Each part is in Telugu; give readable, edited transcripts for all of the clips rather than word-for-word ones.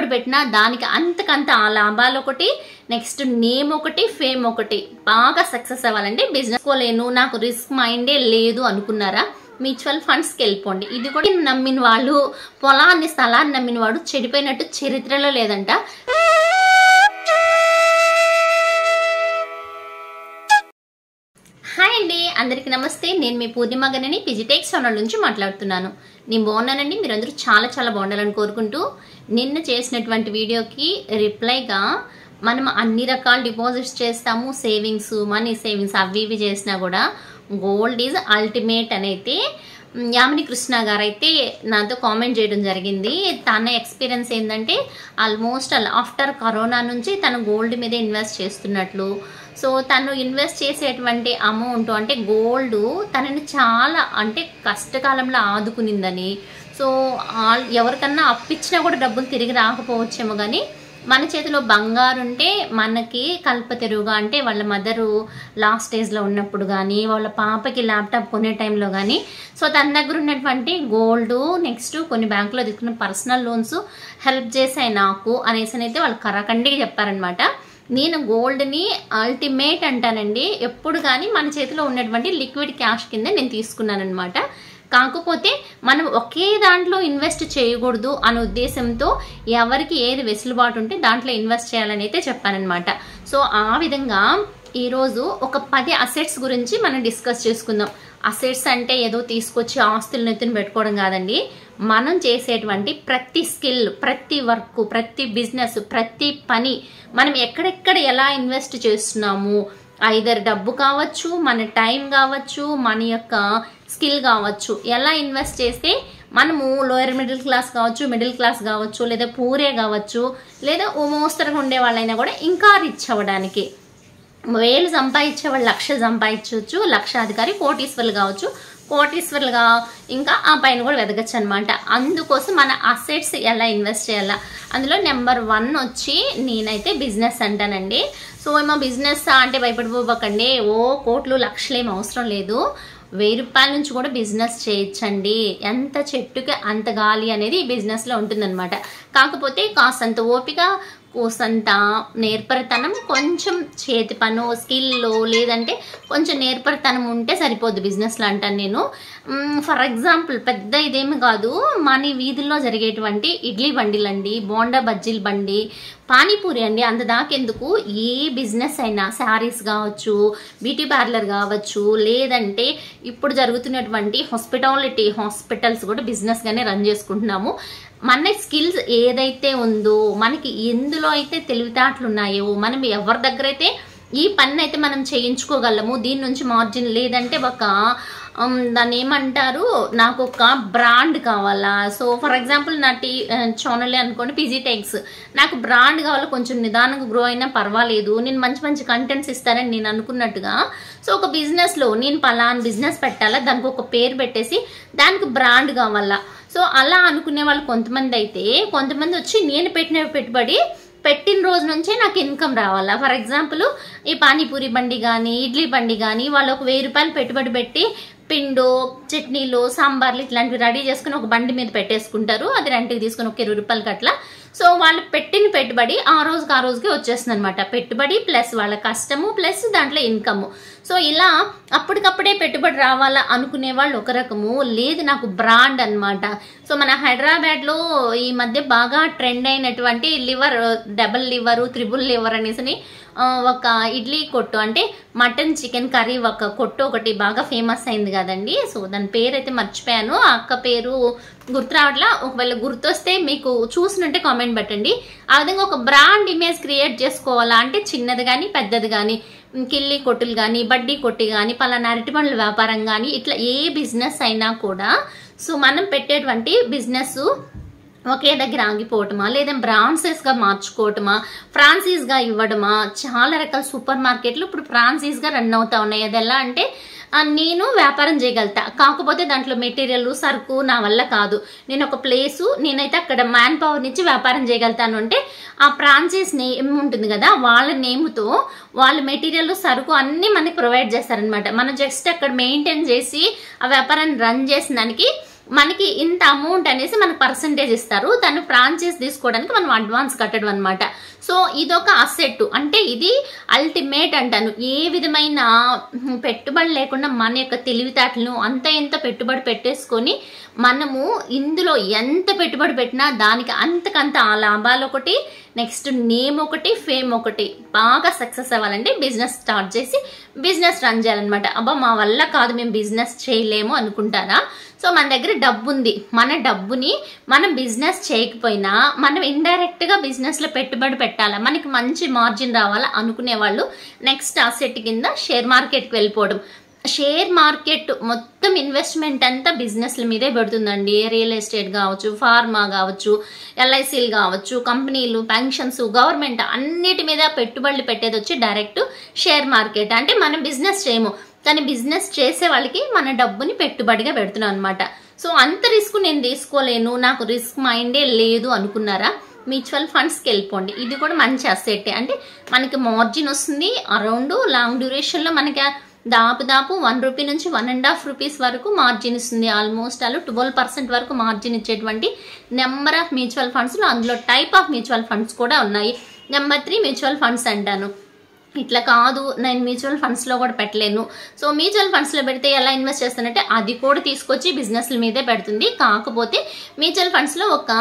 పెట్టుబడి పెట్టినా దానికి అంతకంత ఆ లాభాలు ఒకటి, నెక్స్ట్ నేమ్ ఒకటి, ఫేమ్ ఒకటి, బాగా సక్సెస్ అవ్వాలంటే బిజినెస్ కోలేను, నాకు రిస్క్ మైండే లేదు అనుకున్నారా, మ్యూచువల్ ఫండ్స్కి వెళ్ళిపోండి. ఇది కూడా నమ్మిన వాళ్ళు, పొలాన్ని స్థలాన్ని నమ్మిన వాడు చెడిపోయినట్టు చరిత్రలో లేదంట. హాయ్ అండి, అందరికీ నమస్తే. నేను మీ పూర్ణిమ గణని పిజిటెక్స్ ఛానల్ నుంచి మాట్లాడుతున్నాను. నేను బాగున్నానండి, మీరందరూ చాలా చాలా బాగుండాలని కోరుకుంటూ, నిన్న చేసినటువంటి వీడియోకి రిప్లైగా మనం అన్ని రకాల డిపాజిట్స్ చేస్తాము, సేవింగ్స్, మనీ సేవింగ్స్ అవి ఇవి చేసినా కూడా గోల్డ్ ఈజ్ అల్టిమేట్ అని అయితే యామిని కృష్ణ గారు అయితే నాతో కామెంట్ చేయడం జరిగింది. తన ఎక్స్పీరియన్స్ ఏంటంటే ఆల్మోస్ట్ ఆఫ్టర్ కరోనా నుంచి తను గోల్డ్ మీద ఇన్వెస్ట్ చేస్తున్నట్లు. సో తను ఇన్వెస్ట్ చేసేటువంటి అమౌంట్ అంటే గోల్డ్ తనని చాలా అంటే కష్టకాలంలో ఆదుకునిందని. సో ఎవరికన్నా అప్పిచ్చినా కూడా డబ్బులు తిరిగి రాకపోవచ్చేమో, కానీ మన చేతిలో బంగారు ఉంటే మనకి కల్పతెరువుగా, అంటే వాళ్ళ మదరు లాస్ట్ స్టేజ్లో ఉన్నప్పుడు కానీ, వాళ్ళ పాపకి ల్యాప్టాప్ కొనే టైంలో కానీ, సో తన దగ్గర ఉన్నటువంటి గోల్డ్, నెక్స్ట్ కొన్ని బ్యాంకులో తీసుకున్న పర్సనల్ లోన్స్ హెల్ప్ చేశాయి నాకు అనేసి అయితే వాళ్ళు కరాఖండిగా చెప్పారనమాట. నేను గోల్డ్ని అల్టిమేట్ అంటానండి. ఎప్పుడు కానీ మన చేతిలో ఉన్నటువంటి లిక్విడ్ క్యాష్ కింద నేను తీసుకున్నాను అనమాట. కాకపోతే మనం ఒకే దాంట్లో ఇన్వెస్ట్ చేయకూడదు అనే ఉద్దేశంతో ఎవరికి ఏది వెసులుబాటు ఉంటే దాంట్లో ఇన్వెస్ట్ చేయాలని అయితే చెప్పానమాట. సో ఆ విధంగా ఈరోజు ఒక 10 అసెట్స్ గురించి మనం డిస్కస్ చేసుకుందాం. అసెట్స్ అంటే ఏదో తీసుకొచ్చి ఆస్తులను ఎత్తున పెట్టుకోవడం కాదండి. మనం చేసేటువంటి ప్రతి స్కిల్, ప్రతి వర్క్, ప్రతి బిజినెస్, ప్రతి పని మనం ఎక్కడెక్కడ ఎలా ఇన్వెస్ట్ చేస్తున్నాము, ఐదర్ డబ్బు కావచ్చు, మన టైం కావచ్చు, మన యొక్క స్కిల్ కావచ్చు, ఎలా ఇన్వెస్ట్ చేస్తే మనము లోయర్ మిడిల్ క్లాస్ కావచ్చు, మిడిల్ క్లాస్ కావచ్చు, లేదా పూరే కావచ్చు, లేదా ఓ మోస్తరుగా ఉండే వాళ్ళైనా కూడా ఇంకా రిచ్ అవ్వడానికి, 1000 సంపాదించే వాళ్ళు 1,00,000 సంపాదించవచ్చు, లక్షాధికారి కోటీశ్వర్లు కావచ్చు, కోటీశ్వర్లుగా ఇంకా ఆ పైన కూడా వెదగచ్చు అనమాట. అందుకోసం మన అసెట్స్ ఎలా ఇన్వెస్ట్ చేయాలా, అందులో నెంబర్ 1 వచ్చి నేనైతే బిజినెస్ అంటానండి. సో ఏమో బిజినెస్ అంటే భయపడిపోకండి, ఓ కోట్లు లక్షలు ఏమి అవసరం లేదు, 1000 రూపాయల నుంచి కూడా బిజినెస్ చేయొచ్చండి. ఎంత చెట్టుకి అంత గాలి అనేది ఈ బిజినెస్లో ఉంటుందన్నమాట. కాకపోతే కాస్తంత ఓపిక, కోసంత నేర్పరితనం, కొంచెం చేతి పను, స్కిల్లో, లేదంటే కొంచెం నేర్పరితనం ఉంటే సరిపోద్ది బిజినెస్లో అంటాను నేను. ఫర్ ఎగ్జాంపుల్ పెద్ద ఇదేమి కాదు, మన వీధుల్లో జరిగేటువంటి ఇడ్లీ బండిలండి, బోండా బజ్జీల బండి, పానీపూరి అండి, అంత దాకెందుకు ఏ బిజినెస్ అయినా, శారీస్ కావచ్చు, బ్యూటీ పార్లర్ కావచ్చు, లేదంటే ఇప్పుడు జరుగుతున్నటువంటి హాస్పిటల్స్ కూడా బిజినెస్గానే రన్ చేసుకుంటున్నాము. మన స్కిల్స్ ఏదైతే ఉందో, మనకి ఎందులో అయితే తెలివితేటలు ఉన్నాయో, మనం ఎవరి దగ్గర అయితే ఈ పని అయితే మనం చేయించుకోగలము, దీని నుంచి మార్జిన్, లేదంటే ఒక దాన్ని ఏమంటారు, నాకు ఒక బ్రాండ్ కావాలా. సో ఫర్ ఎగ్జాంపుల్ నా ఛానల్ అనుకోండి, పిజిటెక్స్, నాకు బ్రాండ్ కావాలా, కొంచెం నిదానంగా గ్రో అయినా పర్వాలేదు, నేను మంచి మంచి కంటెంట్స్ ఇస్తానని నేను అనుకున్నట్టుగా. సో ఒక బిజినెస్లో నేను పలానా బిజినెస్ పెట్టాలా, దానికి ఒక పేరు పెట్టేసి దానికి బ్రాండ్ కావాలా. సో అలా అనుకునే వాళ్ళు కొంతమంది అయితే, కొంతమంది వచ్చి నేను పెట్టిన పెట్టుబడి పెట్టిన రోజు నుంచే నాకు ఇన్కమ్ రావాలా. ఫర్ ఎగ్జాంపుల్ ఈ పానీపూరి బండి కానీ, ఇడ్లీ బండి కానీ, వాళ్ళు ఒక 1000 రూపాయలు పెట్టుబడి పెట్టి పిండో, చట్నీలు, సాంబార్లు ఇట్లాంటివి రెడీ చేసుకుని ఒక బండి మీద పెట్టేసుకుంటారు. అది రెంట్కి తీసుకుని ఒక 20 రూపాయలకి అట్లా. సో వాళ్ళు పెట్టిన పెట్టుబడి ఆ రోజుకి వచ్చేస్తుంది అనమాట. పెట్టుబడి ప్లస్ వాళ్ళ కష్టము ప్లస్ దాంట్లో ఇన్కమ్. సో ఇలా అప్పటికప్పుడే పెట్టుబడి రావాలా అనుకునే వాళ్ళు ఒక రకము, లేదు నాకు బ్రాండ్ అనమాట. సో మన హైదరాబాద్లో ఈ మధ్య బాగా ట్రెండ్ అయినటువంటి liver, double liver, triple liver అనేసి ఒక ఇడ్లీ కొట్టు, అంటే మటన్ చికెన్ కర్రీ ఒక కొట్టు ఒకటి బాగా ఫేమస్ అయింది కదండి. సో దాని పేరు అయితే మర్చిపోయాను, ఆ అక్క పేరు గుర్తు రావట్లా. ఒకవేళ గుర్తొస్తే మీకు చూసినట్టే కామెంట్ పెట్టండి. ఆ విధంగా ఒక బ్రాండ్ ఇమేజ్ క్రియేట్ చేసుకోవాలా అంటే చిన్నది కానీ పెద్దది కానీ, కిల్లి కొట్టులు కానీ, బడ్డీ కొట్టి కానీ, పలానా అరటిపండ్ల వ్యాపారం కానీ, ఇట్లా ఏ బిజినెస్ అయినా కూడా సో మనం పెట్టేటువంటి బిజినెస్ ఒకే దగ్గర ఆగిపోవటమా, లేదా బ్రాంచెస్గా మార్చుకోవటమా, ఫ్రాంచైజ్గా ఇవ్వడమా, చాలా రకాల సూపర్ మార్కెట్లు ఇప్పుడు ఫ్రాంచైజ్గా రన్ అవుతా ఉన్నాయి. అది ఎలా అంటే నేను వ్యాపారం చేయగలుగుతా, కాకపోతే దాంట్లో మెటీరియల్, సరుకు నా వల్ల కాదు, నేను ఒక ప్లేసు, నేనైతే అక్కడ మ్యాన్ పవర్ నుంచి వ్యాపారం చేయగలుగుతాను అంటే ఆ ఫ్రాంచైజ్ నేమ్ ఉంటుంది కదా, వాళ్ళ నేమ్తో వాళ్ళు మెటీరియల్, సరుకు అన్నీ మనకి ప్రొవైడ్ చేస్తారనమాట. మనం జస్ట్ అక్కడ మెయింటైన్ చేసి ఆ వ్యాపారాన్ని రన్ చేసిన దానికి మనకి ఇంత అమౌంట్ అనేసి మనకు పర్సంటేజ్ ఇస్తారు, తను ఫ్రాంచైజ్ తీసుకోవడానికి మనం అడ్వాన్స్ కట్టడం అనమాట. సో ఇదొక అసెట్, అంటే ఇది అల్టిమేట్ అంటాను. ఏ విధమైన పెట్టుబడి లేకుండా మన యొక్క తెలివితేటలను అంత ఎంత పెట్టుబడి పెట్టేసుకొని మనము ఇందులో ఎంత పెట్టుబడి పెట్టినా దానికి అంతకంత ఆ లాభాలు ఒకటి, నెక్స్ట్ నేమ్ ఒకటి, ఫేమ్ ఒకటి, బాగా సక్సెస్ అవ్వాలంటే బిజినెస్ స్టార్ట్ చేసి బిజినెస్ రన్ చేయాలన్నమాట. అబ్బా మా వల్ల కాదు, మేము బిజినెస్ చేయలేము అనుకుంటారా? సో మన దగ్గర డబ్బు ఉంది, మన డబ్బుని మనం బిజినెస్ చేయకపోయినా మనం ఇండైరెక్ట్గా బిజినెస్లో పెట్టుబడి పెట్టాలా, మనకి మంచి మార్జిన్ రావాలా అనుకునే వాళ్ళు నెక్స్ట్ అసెట్ కింద షేర్ మార్కెట్కి వెళ్ళిపోవడం. షేర్ మార్కెట్ మొత్తం ఇన్వెస్ట్మెంట్ అంతా బిజినెస్ల మీదే పెడుతుందండి. రియల్ ఎస్టేట్ కావచ్చు, ఫార్మా కావచ్చు, ఎల్ఐసీలు కావచ్చు, కంపెనీలు, పెన్షన్స్, గవర్నమెంట్ అన్నిటి మీద పెట్టుబడులు పెట్టేది వచ్చి డైరెక్ట్ షేర్ మార్కెట్. అంటే మనం బిజినెస్ చేయము, కానీ బిజినెస్ చేసే వాళ్ళకి మన డబ్బుని పెట్టుబడిగా పెడుతున్నాం అనమాట. సో అంత రిస్క్ నేను తీసుకోలేను, నాకు రిస్క్ మైండే లేదు అనుకున్నారా, మ్యూచువల్ ఫండ్స్కి వెళ్ళిపోండి. ఇది కూడా మంచి అసెట్టే, అంటే మనకి మార్జిన్ వస్తుంది. అరౌండ్ లాంగ్ డ్యూరేషన్లో మనకి దాపు 1 రూపీ నుంచి 1.5 రూపీస్ వరకు మార్జిన్ ఇస్తుంది. ఆల్మోస్ట్ అలా 12% వరకు మార్జిన్ ఇచ్చేటువంటి నెంబర్ ఆఫ్ మ్యూచువల్ ఫండ్స్లో అందులో టైప్ ఆఫ్ మ్యూచువల్ ఫండ్స్ కూడా ఉన్నాయి. నెంబర్ 3 మ్యూచువల్ ఫండ్స్ అంటాను. ఇట్లా కాదు నేను మ్యూచువల్ ఫండ్స్లో కూడా పెట్టలేను, సో మ్యూచువల్ ఫండ్స్లో పెడితే ఎలా ఇన్వెస్ట్ చేస్తానంటే అది కూడా తీసుకొచ్చి బిజినెస్ల మీదే పెడుతుంది. కాకపోతే మ్యూచువల్ ఫండ్స్లో ఒక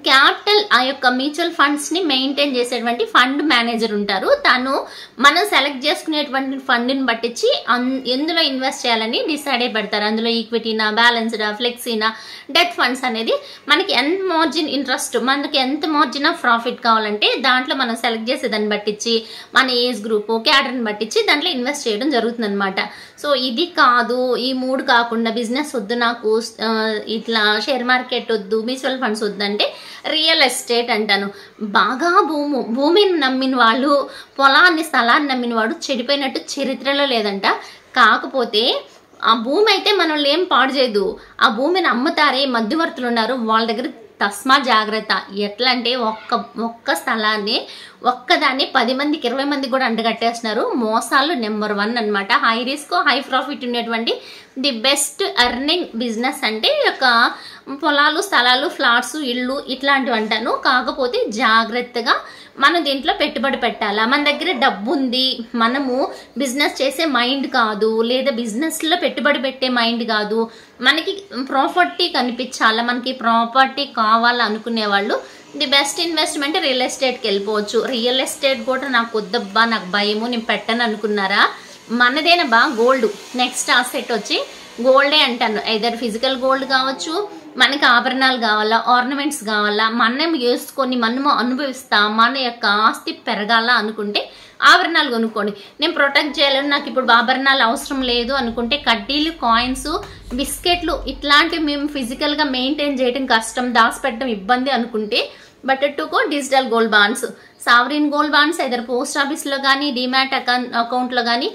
క్యాపిటల్, ఆ యొక్క మ్యూచువల్ ఫండ్స్ని మెయింటైన్ చేసేటువంటి ఫండ్ మేనేజర్ ఉంటారు. తను మనం సెలెక్ట్ చేసుకునేటువంటి ఫండ్ని పట్టించి ఎందులో ఇన్వెస్ట్ చేయాలని డిసైడ్ అయి పెడతారు. అందులో ఈక్విటీనా, బ్యాలెన్స్డా, ఫ్లెక్సీనా, డెట్ ఫండ్స్ అనేది మనకి ఎంత మార్జిన్ ఇంట్రెస్ట్, మనకి ఎంత మార్జిన్ ఆఫ్ ప్రాఫిట్ కావాలంటే దాంట్లో మనం సెలెక్ట్ చేసేదాన్ని బట్టించి మన ఏజ్ గ్రూప్, క్యాడర్ని బట్టించి దాంట్లో ఇన్వెస్ట్ చేయడం జరుగుతుంది అనమాట. సో ఇది కాదు, ఈ 3 కాకుండా బిజినెస్ వద్దు నాకు, ఇట్లా షేర్ మార్కెట్ వద్దు, మ్యూచువల్ ఫండ్స్ వద్దు అంటే రియల్ ఎస్టేట్ అంటాను. బాగా భూమిని నమ్మిన వాళ్ళు, పొలాన్ని, స్థలాన్ని నమ్మిన వాడు చెడిపోయినట్టు చరిత్రలో లేదంట. కాకపోతే ఆ భూమి అయితే మనల్ని ఏం పాడు చేయదు, ఆ భూమిని అమ్ముతారే మధ్యవర్తులు ఉన్నారు వాళ్ళ దగ్గర తస్మా జాగ్రత్త. ఎట్లా అంటే ఒక్క స్థలాన్ని ఒక్కదాన్ని 10 మందికి 20 మందికి కూడా అంటగట్టేస్తున్నారు. మోసాలు నెంబర్ 1 అనమాట. హై రిస్క్ హై ప్రాఫిట్ ఉండేటువంటి ది బెస్ట్ ఎర్నింగ్ బిజినెస్ అంటే ఒక పొలాలు, స్థలాలు, ఫ్లాట్స్, ఇళ్ళు ఇట్లాంటివి అంటాను. కాకపోతే జాగ్రత్తగా మనం దీంట్లో పెట్టుబడి పెట్టాలా. మన దగ్గర డబ్బు ఉంది, మనము బిజినెస్ చేసే మైండ్ కాదు, లేదా బిజినెస్లో పెట్టుబడి పెట్టే మైండ్ కాదు, మనకి ప్రాపర్టీ కనిపించాలా, మనకి ప్రాపర్టీ కావాలా అనుకునే వాళ్ళు ది బెస్ట్ ఇన్వెస్ట్మెంట్ రియల్ ఎస్టేట్కి వెళ్ళిపోవచ్చు. రియల్ ఎస్టేట్ కూడా నాకు వద్దబ్బా, నాకు భయము, నేను పెట్టను అనుకున్నారా, మనదేనబ్బా గోల్డ్. నెక్స్ట్ అసెట్ వచ్చి గోల్డే అంటాను. ఐదర్ ఫిజికల్ గోల్డ్ కావచ్చు, మనకి ఆభరణాలు కావాలా, ఆర్నమెంట్స్ కావాలా, మనం వేసుకొని మనము అనుభవిస్తా, మన యొక్క ఆస్తి పెరగాల అనుకుంటే ఆభరణాలు కొనుక్కోండి. నేను ప్రొటెక్ట్ చేయలేను, నాకు ఇప్పుడు ఆభరణాలు అవసరం లేదు అనుకుంటే కడ్డీలు, కాయిన్స్, బిస్కెట్లు ఇట్లాంటివి మేము ఫిజికల్గా మెయింటైన్ చేయడం కష్టం, దాచిపెట్టడం ఇబ్బంది అనుకుంటే but to go digital gold bonds, sovereign gold bonds either post ఆఫీస్లో కానీ, డిమాట్ అకౌంట్లో కానీ,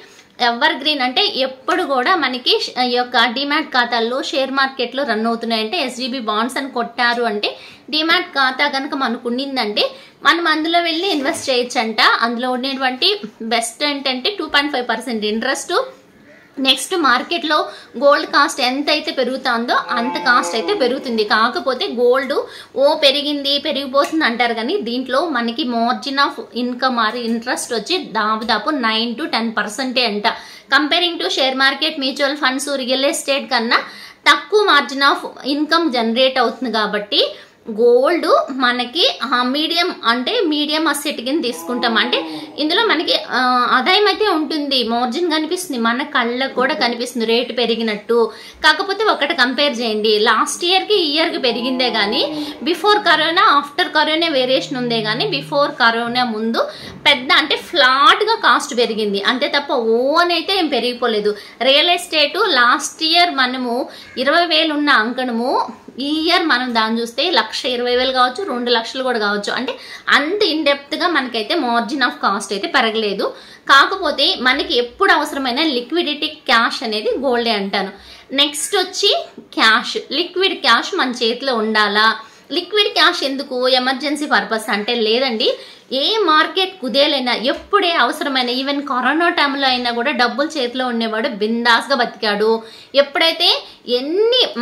ఎవర్ గ్రీన్ అంటే ఎప్పుడు కూడా మనకి ఈ యొక్క డిమాట్ ఖాతాల్లో షేర్ మార్కెట్లో రన్ అవుతున్నాయంటే ఎస్జీబీ బాండ్స్ అని కొట్టారు అంటే డిమాట్ ఖాతా కనుక మనకు ఉండిందంటే మనం అందులో వెళ్ళి ఇన్వెస్ట్ చేయొచ్చంట. అందులో ఉండేటువంటి బెస్ట్ ఏంటంటే 2.5% ఇంట్రెస్ట్. నెక్స్ట్ మార్కెట్లో గోల్డ్ కాస్ట్ ఎంత అయితే పెరుగుతుందో అంత కాస్ట్ అయితే పెరుగుతుంది. కాకపోతే గోల్డ్ పెరిగింది, పెరిగిపోతుంది అంటారు, కానీ దీంట్లో మనకి margin of income or interest వచ్చి దాదాపు 9 to 10% అంట. Comparing to share market, mutual funds, real estate కన్నా తక్కువ మార్జిన్ ఆఫ్ ఇన్కమ్ జనరేట్ అవుతుంది. కాబట్టి గోల్డ్ మనకి మీడియం అంటే మీడియం అసెట్ కింద తీసుకుంటాం. అంటే ఇందులో మనకి ఆదాయం అయితే ఉంటుంది, మార్జిన్ కనిపిస్తుంది, మన కళ్ళకు కూడా కనిపిస్తుంది రేటు పెరిగినట్టు. కాకపోతే ఒకటి కంపేర్ చేయండి, లాస్ట్ ఇయర్కి ఈ ఇయర్కి పెరిగిందే కానీ before corona after corona variation ఉందే కానీ బిఫోర్ కరోనా ముందు పెద్ద అంటే ఫ్లాట్గా కాస్ట్ పెరిగింది అంతే తప్ప అని అయితే ఏం పెరిగిపోలేదు. రియల్ ఎస్టేట్ లాస్ట్ ఇయర్ మనము 20,000 ఉన్న అంకణము ఈ ఇయర్ మనం దాన్ని చూస్తే 1,20,000 కావచ్చు, 2 లక్షలు కూడా కావచ్చు. అంటే అంత ఇన్డెప్త్గా మనకైతే మార్జిన్ ఆఫ్ కాస్ట్ అయితే పెరగలేదు. కాకపోతే మనకి ఎప్పుడు అవసరమైన లిక్విడిటీ క్యాష్ అనేది గోల్డే అంటాను. నెక్స్ట్ వచ్చి క్యాష్, లిక్విడ్ క్యాష్ మన చేతిలో ఉండాలా. లిక్విడ్ క్యాష్ ఎందుకు, ఎమర్జెన్సీ పర్పస్ అంటే లేదండి. ఏ మార్కెట్ కుదేలైనా ఎప్పుడే అవసరమైన, ఈవెన్ కరోనా టైంలో అయినా కూడా డబ్బులు చేతిలో ఉండేవాడు బిందాస్గా బతికాడు. ఎప్పుడైతే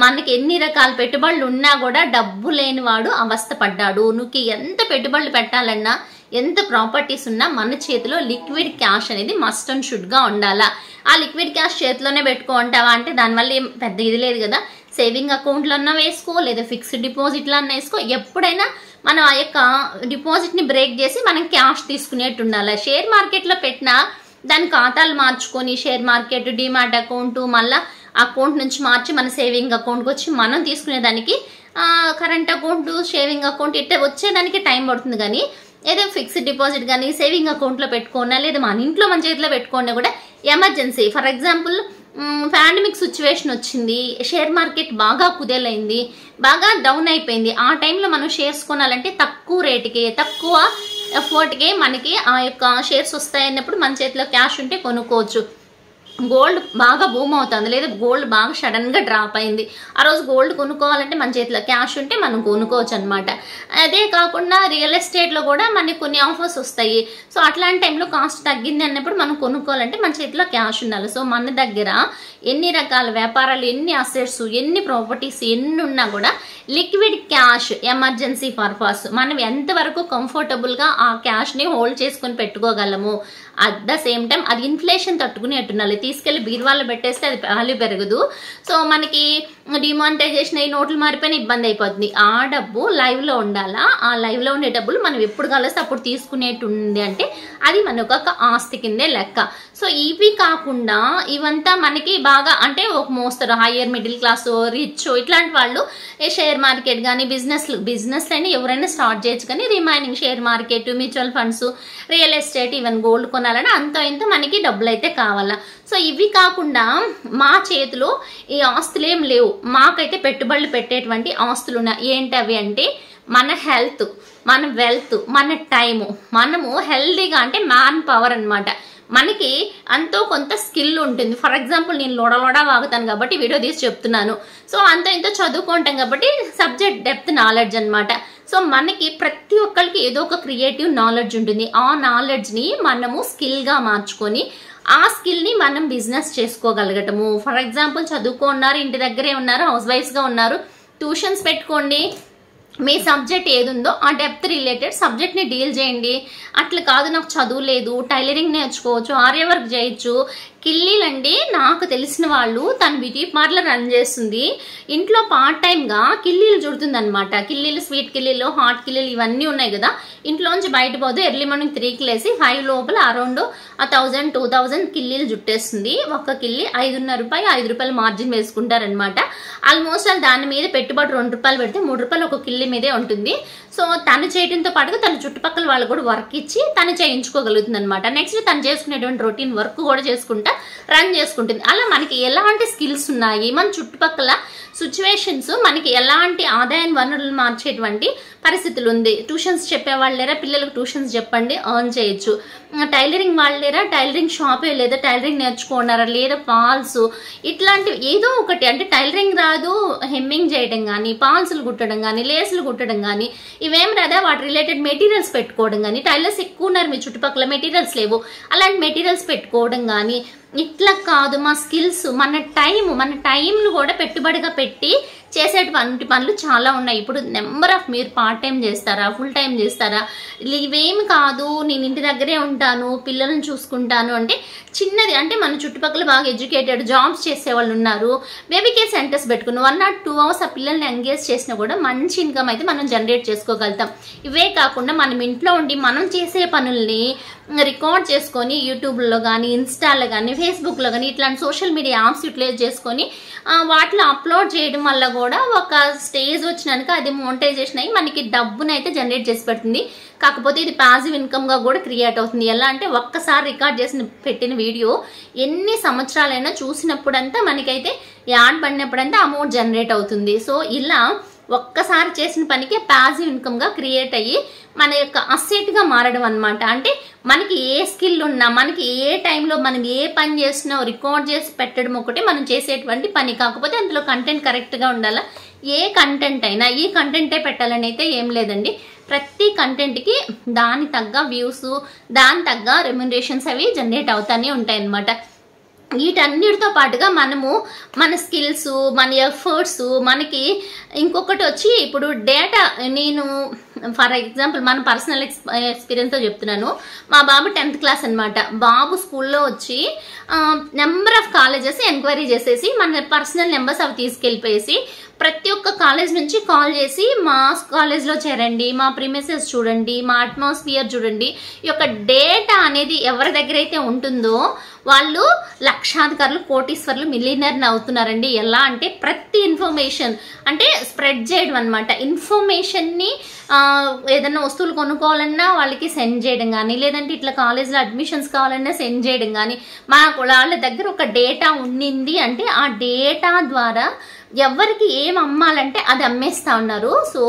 మనకి ఎన్ని రకాల పెట్టుబడులు ఉన్నా కూడా డబ్బు లేనివాడు అవస్థ పడ్డాడు. నువ్వు ఎంత పెట్టుబడులు పెట్టాలన్నా, ఎంత ప్రాపర్టీస్ ఉన్నా మన చేతిలో లిక్విడ్ క్యాష్ అనేది మస్ట్ అండ్ షుడ్గా ఉండాలా. ఆ లిక్విడ్ క్యాష్ చేతిలోనే పెట్టుకుంటావా అంటే దానివల్ల ఏం పెద్ద ఇది లేదు కదా. సేవింగ్ అకౌంట్లో అన్నా వేసుకో, లేదా ఫిక్స్డ్ డిపాజిట్లో అన్నా వేసుకో. ఎప్పుడైనా మనం ఆ యొక్క డిపాజిట్ని బ్రేక్ చేసి మనం క్యాష్ తీసుకునేట్టు ఉండాలి. షేర్ మార్కెట్లో పెట్టినా దాని ఖాతాలు మార్చుకొని, షేర్ మార్కెట్, డిమాట్ అకౌంట్, మళ్ళీ అకౌంట్ నుంచి మార్చి మన సేవింగ్ అకౌంట్కి వచ్చి మనం తీసుకునేదానికి కరెంట్ అకౌంట్, సేవింగ్ అకౌంట్ ఇట్లా వచ్చేదానికి టైం పడుతుంది. కానీ ఏదో ఫిక్స్డ్ డిపాజిట్ కానీ సేవింగ్ అకౌంట్లో పెట్టుకున్నా, లేదా మన ఇంట్లో మన చేతిలో పెట్టుకున్నా కూడా emergency, for example pandemic situation వచ్చింది, షేర్ మార్కెట్ బాగా కుదేలైంది, బాగా డౌన్ అయిపోయింది. ఆ టైంలో మనం షేర్స్ కొనాలంటే తక్కువ రేటుకి, తక్కువ ఎఫర్ట్కే మనకి ఆ యొక్క షేర్స్ వస్తాయన్నప్పుడు మన చేతిలో క్యాష్ ఉంటే కొనుక్కోవచ్చు. గోల్డ్ బాగా బూమ్ అవుతుంది, లేదా గోల్డ్ బాగా సడన్గా డ్రాప్ అయింది, ఆ రోజు గోల్డ్ కొనుక్కోవాలంటే మన చేతిలో క్యాష్ ఉంటే మనం కొనుక్కోవచ్చు అనమాట. అదే కాకుండా రియల్ ఎస్టేట్లో కూడా మనకి కొన్ని ఆఫర్స్ వస్తాయి. సో అట్లాంటి టైంలో కాస్ట్ తగ్గింది అన్నప్పుడు మనం కొనుక్కోవాలంటే మన చేతిలో క్యాష్ ఉండాలి. సో మన దగ్గర ఎన్ని రకాల వ్యాపారాలు, ఎన్ని అసెట్స్, ఎన్ని ప్రాపర్టీస్ ఎన్ని ఉన్నా కూడా లిక్విడ్ క్యాష్ ఎమర్జెన్సీ పర్పస్ మనం ఎంతవరకు కంఫర్టబుల్గా ఆ క్యాష్ని హోల్డ్ చేసుకొని పెట్టుకోగలము. అట్ ద సేమ్ టైం అది ఇన్ఫ్లేషన్ తట్టుకునేట్టున్నాలి. తీసుకెళ్లి బీరువాలో పెట్టేస్తే అది వాల్యూ పెరగదు. సో మనకి డిమానిటైజేషన్ అయ్యి నోట్లు మారిపోయిన ఇబ్బంది అయిపోతుంది. ఆ డబ్బు లైవ్లో ఉండాలా. ఆ లైవ్లో ఉండే డబ్బులు మనం ఎప్పుడు కావాల్సి అప్పుడు తీసుకునేట్టుంది అంటే అది మనకు ఒక ఆస్తి కిందే లెక్క. సో ఇవి కాకుండా ఇవంతా మనకి బాగా అంటే ఒక మోస్తారు హయ్యర్ మిడిల్ క్లాస్, రిచ్ ఇట్లాంటి వాళ్ళు షేర్ మార్కెట్ కానీ బిజినెస్ అయినా ఎవరైనా స్టార్ట్ చేయొచ్చు. కానీ remaining share market, mutual funds, real estate, even gold కొనాలని అంత ఇంత మనకి డబ్బులు అయితే కావాలా. సో ఇవి కాకుండా మా చేతిలో ఈ ఆస్తులు ఏం లేవు, మాకైతే పెట్టుబడులు పెట్టేటువంటి ఆస్తులు ఉన్నాయి. ఏంటి అవి అంటే మన హెల్త్, మన వెల్త్, మన టైము. మనము హెల్దీగా అంటే మ్యాన్ పవర్ అనమాట. మనకి అంతో కొంత స్కిల్ ఉంటుంది. ఫర్ ఎగ్జాంపుల్ నేను లోడలోడా వాగుతాను కాబట్టి వీడియో తీసి చెప్తున్నాను. సో అంత ఇంత చదువుకుంటాం కాబట్టి సబ్జెక్ట్ డెప్త్ నాలెడ్జ్ అనమాట. సో మనకి ప్రతి ఒక్కరికి ఏదో ఒక క్రియేటివ్ నాలెడ్జ్ ఉంటుంది. ఆ నాలెడ్జ్ని మనము స్కిల్గా మార్చుకొని ఆ స్కిల్ని మనం బిజినెస్ చేసుకోగలగటము. ఫర్ ఎగ్జాంపుల్ చదువుకున్నారు, ఇంటి దగ్గరే ఉన్నారు, హౌస్ వైఫ్స్గా ఉన్నారు, ట్యూషన్స్ పెట్టుకోండి. మీ సబ్జెక్ట్ ఏది ఉందో ఆ డెప్త్ రిలేటెడ్ సబ్జెక్ట్ని డీల్ చేయండి. అట్లా కాదు నాకు చదువు లేదు, టైలరింగ్ నేర్చుకోవచ్చు, ఆర్య వర్క్ చేయొచ్చు. కిల్లీలండి నాకు తెలిసిన వాళ్ళు తను బ్యూటీ పార్లర్ రన్ చేస్తుంది. ఇంట్లో పార్ట్ టైమ్గా కిల్లీలు చుడుతుంది అనమాట. కిల్లీలు, స్వీట్ కిల్లీలు, హాట్ కిల్లీలు ఇవన్నీ ఉన్నాయి కదా. ఇంట్లోంచి బయట పోతే ఎర్లీ మార్నింగ్ 3కి లేసి 5 లోపల అరౌండ్ 1000-2000 కిల్లీలు జుట్టేస్తుంది. ఒక్క కిల్లీ ₹5.5 మార్జిన్ వేసుకుంటారనమాట. ఆల్మోస్ట్ దాని మీద పెట్టుబడి ₹2 పెడితే ₹3 ఒక కిల్లీ మీదే ఉంటుంది. సో తను చేయడంతో పాటుగా తన చుట్టుపక్కల వాళ్ళు కూడా వర్క్ ఇచ్చి తను చేయించుకోగలుగుతుంది అనమాట. నెక్స్ట్ తను చేసుకునేటువంటి రొటీన్ వర్క్ కూడా చేసుకుంటా రన్ చేసుకుంటుంది. అలా మనకి ఎలాంటి స్కిల్స్ ఉన్నాయి, మన చుట్టుపక్కల సిచ్యువేషన్స్ మనకి ఎలాంటి ఆదాయ వనరులు మార్చేటువంటి పరిస్థితులు ఉంది. ట్యూషన్స్ చెప్పేవాళ్ళు లేరా, పిల్లలకు ట్యూషన్స్ చెప్పండి, ఎర్న్ చేయొచ్చు. టైలరింగ్ వాళ్ళు లేరా, టైలరింగ్ షాపే లేదా టైలరింగ్ నేర్చుకున్నారా, లేదా ఫాల్స్ ఇట్లాంటివి ఏదో ఒకటి. అంటే టైలరింగ్ రాదు, హెమ్మింగ్ చేయడం కానీ, పాల్సులు కుట్టడం కానీ, లేసులు కుట్టడం కానీ ఇవేం రాదా, వాటి రిలేటెడ్ మెటీరియల్స్ పెట్టుకోవడం కానీ. టైలర్స్ ఎక్కువ ఉన్నారు మీ చుట్టుపక్కల, మెటీరియల్స్ లేవు, అలాంటి మెటీరియల్స్ పెట్టుకోవడం కానీ. ఇట్లా కాదు, మా స్కిల్స్, మన టైంను కూడా పెట్టుబడిగా పెట్టి చేసేటువంటి పనులు చాలా ఉన్నాయి. ఇప్పుడు నెంబర్ ఆఫ్ మీరు పార్ట్ టైం చేస్తారా, ఫుల్ టైం చేస్తారా, ఇవేమి కాదు నేను ఇంటి దగ్గరే ఉంటాను, పిల్లలను చూసుకుంటాను అంటే చిన్నది. అంటే మన చుట్టుపక్కల బాగా ఎడ్యుకేటెడ్ జాబ్స్ చేసేవాళ్ళు ఉన్నారు. బేబీ కేర్ సెంటర్స్ పెట్టుకుని 1 or 2 hours ఆ పిల్లల్ని ఎంగేజ్ చేసినా కూడా మంచి ఇన్కమ్ అయితే మనం జనరేట్ చేసుకోగలుగుతాం. ఇవే కాకుండా మనం ఇంట్లో ఉండి మనం చేసే పనుల్ని రికార్డ్ చేసుకొని యూట్యూబ్లో కానీ, ఇన్స్టాలో కానీ, ఫేస్బుక్లో కానీ ఇట్లాంటి సోషల్ మీడియా యాప్స్ యూటిలైజ్ చేసుకొని వాటిలో అప్లోడ్ చేయడం వల్ల కూడా ఒక స్టేజ్ వచ్చినాక అది మోనిటైజేషన్ అయ్యి మనకి డబ్బునైతే జనరేట్ చేసి పెడుతుంది. కాకపోతే ఇది పాజిటివ్ ఇన్కమ్గా కూడా క్రియేట్ అవుతుంది. ఎలా అంటే ఒక్కసారి రికార్డ్ చేసిన పెట్టిన వీడియో ఎన్ని సంవత్సరాలైనా చూసినప్పుడంతా మనకైతే యాడ్ పడినప్పుడంతా అమౌంట్ జనరేట్ అవుతుంది. సో ఇలా ఒక్కసారి చేసిన పనికి పాజిటివ్ ఇన్కమ్గా క్రియేట్ అయ్యి మన యొక్క అసెట్గా మారడం అనమాట. అంటే మనకి ఏ స్కిల్ ఉన్నా, మనకి ఏ టైంలో మనం ఏ పని చేసినా రికార్డ్ చేసి పెట్టడం ఒకటే మనం చేసేటువంటి పని. కాకపోతే అందులో కంటెంట్ కరెక్ట్గా ఉండాలా, ఏ కంటెంట్ అయినా ఈ కంటెంటే పెట్టాలని అయితే ఏం లేదండి. ప్రతి కంటెంట్కి దాని తగ్గ వ్యూస్, దాని తగ్గ రెమ్యునరేషన్స్ అవి జనరేట్ అవుతానే ఉంటాయి అన్నమాట. వీటన్నిటితో పాటుగా మనము మన స్కిల్స్, మన ఎఫర్ట్స్, మనకి ఇంకొకటి వచ్చి ఇప్పుడు డేటా, నేను ఫర్ ఎగ్జాంపుల్ మన పర్సనల్ ఎక్స్పీరియన్స్తో చెప్తున్నాను. మా బాబు 10th క్లాస్ అనమాట. బాబు స్కూల్లో వచ్చి నెంబర్ ఆఫ్ కాలేజెస్ ఎంక్వైరీ చేసేసి మన పర్సనల్ నెంబర్స్ అవి తీసుకెళ్ళిపోయేసి ప్రతి ఒక్క కాలేజ్ నుంచి కాల్ చేసి మా కాలేజ్లో చేరండి, మా ప్రిమిసెస్ చూడండి, మా అట్మాస్ఫియర్ చూడండి. ఈ యొక్క డేటా అనేది ఎవరి దగ్గర అయితే ఉంటుందో వాళ్ళు లక్షాధికారులు, కోటీశ్వర్లు, మిలియనర్ని అవుతున్నారండి. ఎలా అంటే ప్రతి ఇన్ఫర్మేషన్ అంటే స్ప్రెడ్ చేయడం అనమాట. ఇన్ఫర్మేషన్ని ఏదైనా వస్తువులు కొనుక్కోవాలన్నా వాళ్ళకి సెండ్ చేయడం కానీ, లేదంటే ఇట్లా కాలేజ్లో అడ్మిషన్స్ కావాలన్నా సెండ్ చేయడం కానీ, వాళ్ళ దగ్గర ఒక డేటా ఉండింది అంటే ఆ డేటా ద్వారా ఎవరికి ఏం అమ్మాలంటే అది అమ్మేస్తా ఉన్నారు. సో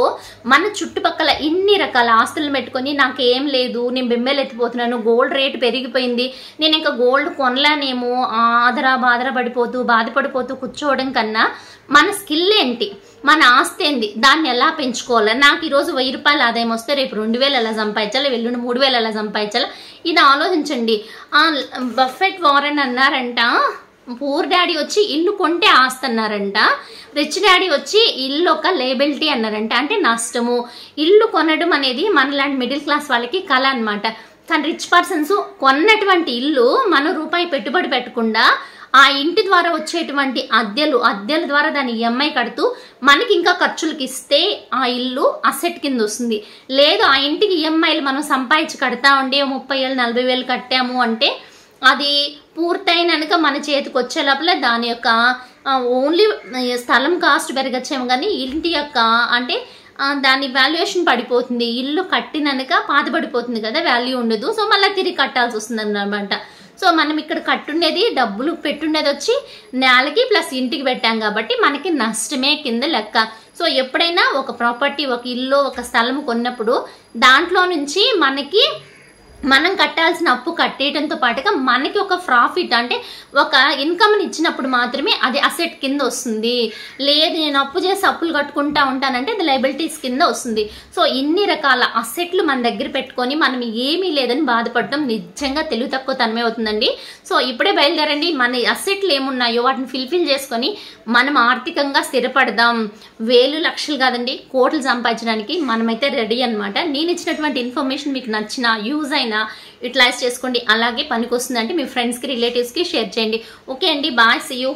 మన చుట్టుపక్కల ఇన్ని రకాల ఆస్తులను పెట్టుకొని నాకేం లేదు, నేను బింబెలు ఎత్తిపోతున్నాను, గోల్డ్ రేటు పెరిగిపోయింది, నేను ఇంకా గోల్డ్ కొనలేనేమో, బాధరా పడిపోతూ బాధపడిపోతూ కూర్చోవడం కన్నా మన స్కిల్ ఏంటి, మన ఆస్తి ఏంది, దాన్ని ఎలా పెంచుకోవాలి, నాకు ఈరోజు 1000 రూపాయలు ఆదాయం వస్తే రేపు 2000 ఎలా సంపాదించాలి, వెల్లుండి 3000 ఎలా సంపాదించాలి, ఇది ఆలోచించండి. బఫెట్ వారెన్ అన్నారంట, పూర్ డాడీ వచ్చి ఇల్లు కొంటే ఆస్తి అన్నారంట, రిచ్ డాడీ వచ్చి ఇల్లు ఒక లేబిలిటీ అన్నారంట. అంటే నష్టము. ఇల్లు కొనడం అనేది మనలాంటి మిడిల్ క్లాస్ వాళ్ళకి కళ అనమాట. కానీ రిచ్ పర్సన్స్ కొన్నటువంటి ఇల్లు మనం రూపాయి పెట్టుబడి పెట్టకుండా ఆ ఇంటి ద్వారా వచ్చేటువంటి అద్దెల ద్వారా దాని ఈఎంఐ కడుతూ మనకి ఇంకా ఖర్చులకి ఇస్తే ఆ ఇల్లు అసెట్ కింద వస్తుంది. లేదు ఆ ఇంటికి ఈఎంఐలు మనం సంపాదించి కడతా ఉండి 30,000 40,000 కట్టాము అంటే అది పూర్తయినాక మన చేతికి వచ్చే లోపల దాని యొక్క ఓన్లీ స్థలం కాస్ట్ పెరగచ్చేమో కానీ ఇంటి యొక్క అంటే దాని వాల్యుయేషన్ పడిపోతుంది. ఇల్లు కట్టినాక పాత పడిపోతుంది కదా, వాల్యూ ఉండదు. సో మళ్ళీ తిరిగి కట్టాల్సి వస్తుంది అన్నమాట. సో మనం ఇక్కడ కట్టుండేది డబ్బులు పెట్టుండేది వచ్చి నేలకి ప్లస్ ఇంటికి పెట్టాం కాబట్టి మనకి నష్టమే కింద లెక్క. సో ఎప్పుడైనా ఒక ప్రాపర్టీ, ఒక ఇల్లు, ఒక స్థలం కొన్నప్పుడు దాంట్లో నుంచి మనకి మనం కట్టాల్సిన అప్పు కట్టేయడంతో పాటుగా మనకి ఒక ప్రాఫిట్ అంటే ఒక ఇన్కమ్ని ఇచ్చినప్పుడు మాత్రమే అది అసెట్ కింద వస్తుంది. లేదు నేను అప్పు చేసి అప్పులు కట్టుకుంటా ఉంటానంటే అది లయబిలిటీస్ కింద వస్తుంది. సో ఇన్ని రకాల అసెట్లు మన దగ్గర పెట్టుకొని మనం ఏమీ లేదని బాధపడడం నిజంగా తెలివి తక్కువ తనమే అవుతుందండి. సో ఇప్పుడే బయలుదేరండి, మన అసెట్లు ఏమున్నాయో వాటిని ఫిల్ఫిల్ చేసుకొని మనం ఆర్థికంగా స్థిరపడదాం. వేలు లక్షలు కాదండి, కోట్లు సంపాదించడానికి మనమైతే రెడీ అనమాట. నేను ఇచ్చినటువంటి ఇన్ఫర్మేషన్ మీకు నచ్చిన, యూజ్ అయినా యూటిలైజ్ చేసుకోండి. అలాగే పనికి వస్తుందంటే మీ ఫ్రెండ్స్కి, రిలేటివ్స్కి షేర్ చేయండి. ఓకే అండి, బాయ్, సీ యూ.